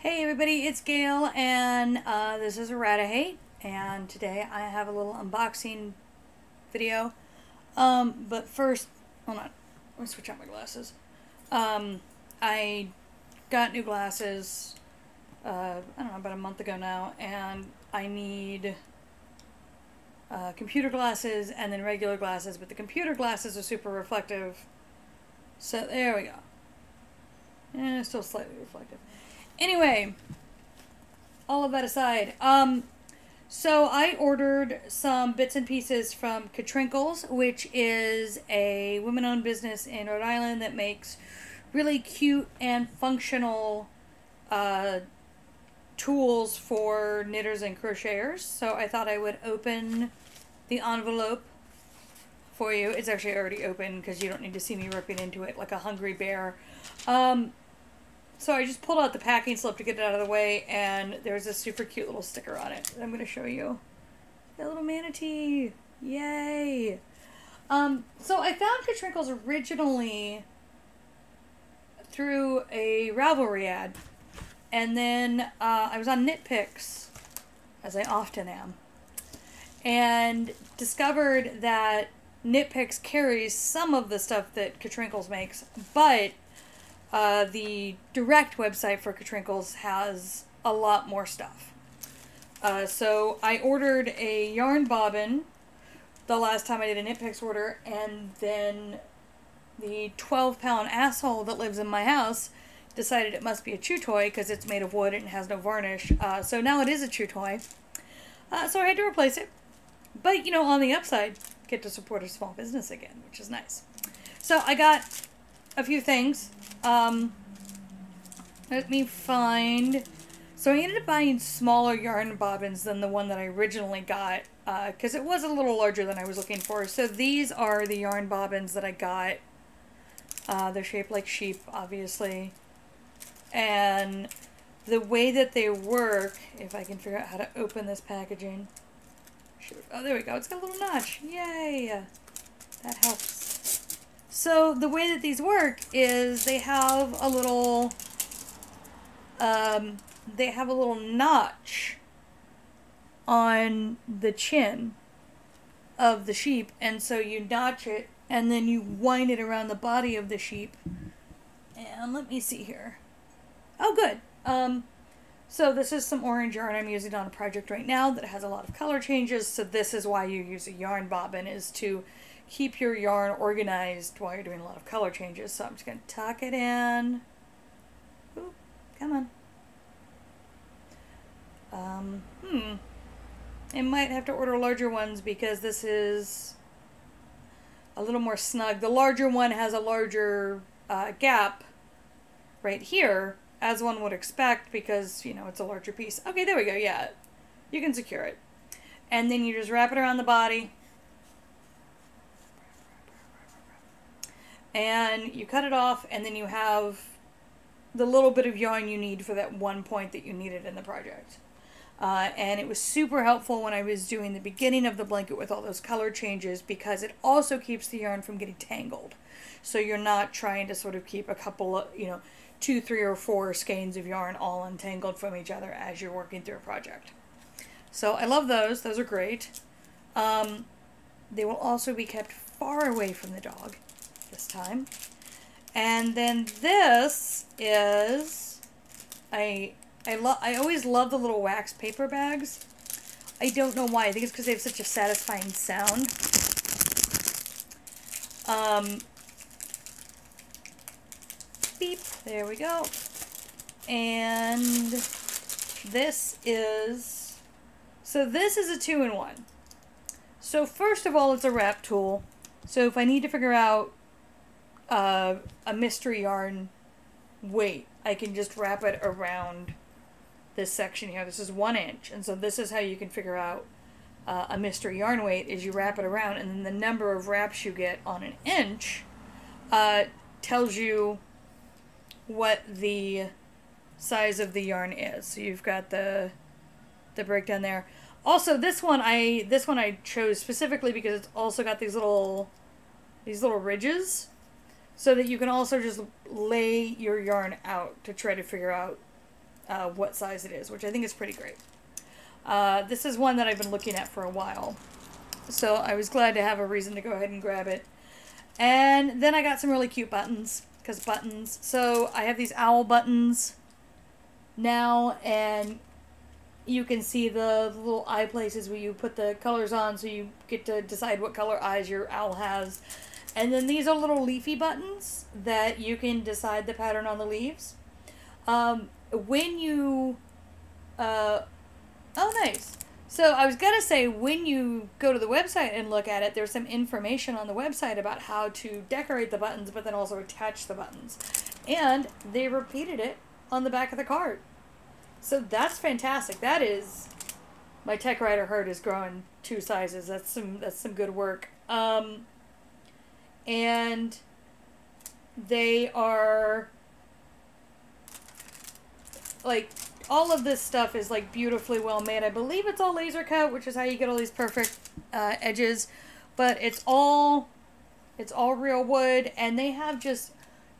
Hey everybody, it's Gail, and this is Errata-Hate, and today I have a little unboxing video. But first, hold on, let me switch out my glasses. I got new glasses, I don't know, about a month ago now, and I need computer glasses and then regular glasses, but the computer glasses are super reflective, so there we go. And still slightly reflective. Anyway, all of that aside, so I ordered some bits and pieces from Katrinkles, which is a women-owned business in Rhode Island that makes really cute and functional tools for knitters and crocheters. So I thought I would open the envelope for you. It's actually already open because you don't need to see me ripping into it like a hungry bear. So I just pulled out the packing slip to get it out of the way, and there's a super cute little sticker on it that I'm going to show you. The little manatee. Yay! So I found Katrinkles originally through a Ravelry ad, and then I was on KnitPicks, as I often am, and discovered that KnitPicks carries some of the stuff that Katrinkles makes, but the direct website for Katrinkles has a lot more stuff. So I ordered a yarn bobbin the last time I did a KnitPicks order, and then the 12-pound asshole that lives in my house decided it must be a chew toy because it's made of wood and has no varnish. So now it is a chew toy. So I had to replace it. But, you know, on the upside, get to support a small business again, which is nice. So I got a few things. Let me find. So I ended up buying smaller yarn bobbins than the one that I originally got, because it was a little larger than I was looking for. So these are the yarn bobbins that I got. They're shaped like sheep, obviously. And the way that they work, if I can figure out how to open this packaging. Oh, there we go. It's got a little notch. Yay! That helps. So the way that these work is they have a little notch on the chin of the sheep, and so you notch it and then you wind it around the body of the sheep. And let me see here. Oh, good. So this is some orange yarn I'm using on a project right now that has a lot of color changes. So this is why you use a yarn bobbin, is to keep your yarn organized while you're doing a lot of color changes. So I'm just going to tuck it in. Ooh, come on. I might have to order larger ones because this is a little more snug. The larger one has a larger gap right here, as one would expect, because, you know, it's a larger piece. Okay, there we go. Yeah, you can secure it. And then you just wrap it around the body. And you cut it off, and then you have the little bit of yarn you need for that one point that you needed in the project. And it was super helpful when I was doing the beginning of the blanket with all those color changes, because it also keeps the yarn from getting tangled. So you're not trying to sort of keep a couple of, you know, 2, 3, or 4 skeins of yarn all untangled from each other as you're working through a project. So I love those. Those are great. They will also be kept far away from the dog this time. And then this is, I always love the little wax paper bags. I don't know why. I think it's because they have such a satisfying sound. Beep. There we go. And this is, so this is a 2-in-1. So first of all, it's a wrap tool. So if I need to figure out a mystery yarn weight, I can just wrap it around this section here. This is 1 inch, and so this is how you can figure out a mystery yarn weight, is you wrap it around, and then the number of wraps you get on an inch tells you what the size of the yarn is. So you've got the breakdown there. Also, this one I chose specifically because it's also got these little ridges, so that you can also just lay your yarn out to try to figure out what size it is, which I think is pretty great. This is one that I've been looking at for a while, so I was glad to have a reason to go ahead and grab it. And then I got some really cute buttons, because buttons. So I have these owl buttons now, and you can see the little eye places where you put the colors on, so you get to decide what color eyes your owl has. And then these are little leafy buttons that you can decide the pattern on the leaves. When you, oh nice. So I was gonna say, when you go to the website and look at it, there's some information on the website about how to decorate the buttons, but then also attach the buttons. And they repeated it on the back of the card. So that's fantastic. That is, my Tech Rider heart is growing 2 sizes. That's some good work. And they are, like, all of this stuff is like beautifully well made. I believe it's all laser cut, which is how you get all these perfect edges. But it's all real wood, and they have just,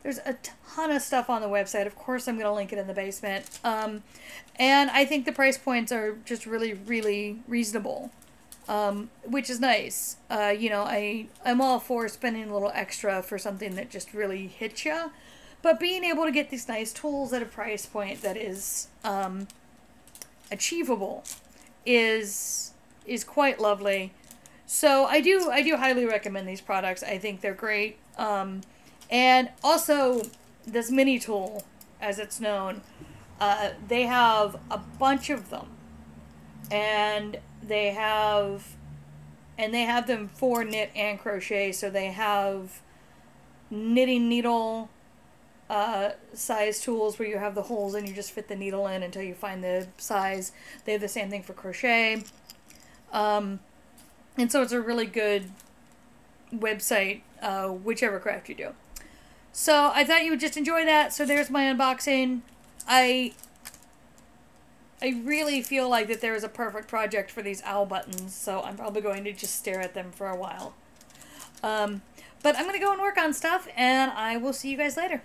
there's a ton of stuff on the website. Of course, I'm going to link it in the basement. And I think the price points are just really, really reasonable, which is nice. You know, I'm all for spending a little extra for something that just really hits you. But being able to get these nice tools at a price point that is achievable is quite lovely. So I do highly recommend these products. I think they're great. And also this mini tool, as it's known, they have a bunch of them, and they have them for knit and crochet. So they have knitting needle size tools where you have the holes and you just fit the needle in until you find the size. They have the same thing for crochet. And so it's a really good website, whichever craft you do. So I thought you would just enjoy that. So there's my unboxing. I really feel like that there is a perfect project for these owl buttons, so I'm probably going to just stare at them for a while. But I'm going to go and work on stuff, and I will see you guys later.